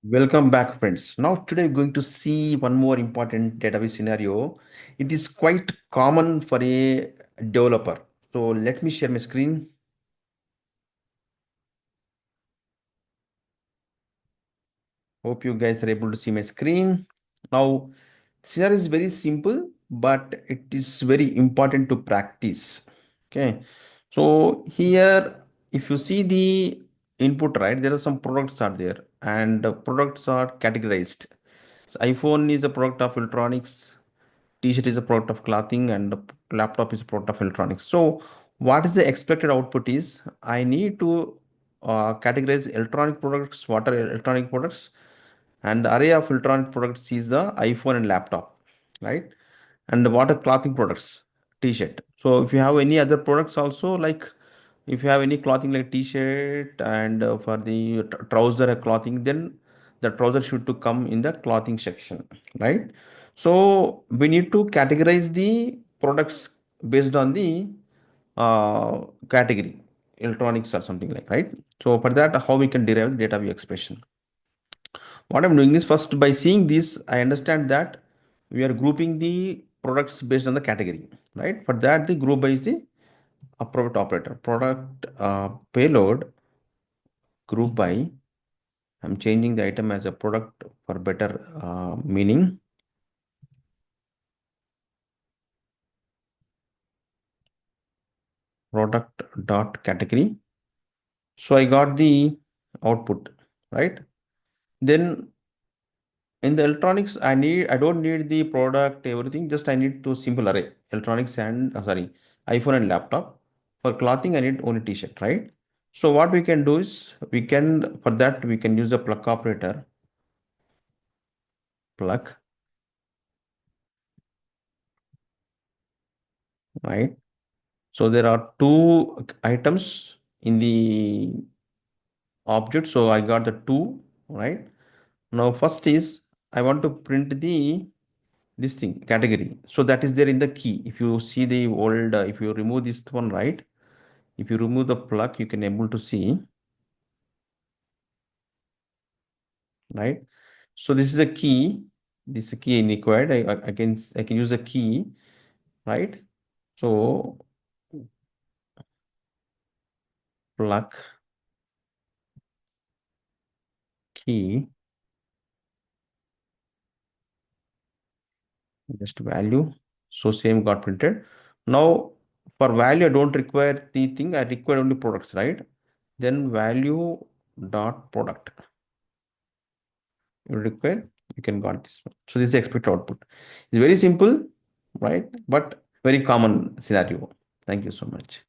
Welcome back, friends. Now, today we're going to see one more important database scenario. It is quite common for a developer. So, let me share my screen. Hope you guys are able to see my screen. Now, scenario is very simple, but it is very important to practice. Okay. So, here, if you see the input, right, there are some products are there, and the products are categorized. So, iPhone is a product of electronics. T-shirt is a product of clothing, and the laptop is a product of electronics. So what is the expected output is I need to categorize electronic products, what are electronic products, and the array of electronic products is the iPhone and laptop, right? And what are clothing products? T-shirt. So if you have any other products also, like if you have any clothing like t-shirt and for the trouser clothing, then the trouser should to come in the clothing section, right? So we need to categorize the products based on the category, electronics or something like, right? So for that, how we can derive data view expression? What I'm doing is, first by seeing this, I understand that we are grouping the products based on the category, right? For that, the group by is the appropriate operator. Product payload group by. I'm changing the item as a product for better meaning. Product dot category. So I got the output, right? Then in the electronics, I don't need the product, everything, just I need to simple array. Electronics and sorry, iPhone and laptop. For clothing, I need only t-shirt, right? So what we can do is for that we can use the pluck operator, pluck, right? So there are two items in the object. So I got the two, right? Now first is I want to print the this thing category. So that is there in the key. If you see the old, if you remove this one, right? If you remove the plug, you can able to see, right? So this is a key. This is a key required. I can use the key, right? So plug key just value. So same got printed. Now for value, I don't require the thing. I require only products, right? Then value dot product. You require, you can got this one. So this is the expected output. It's very simple, right? But very common scenario. Thank you so much.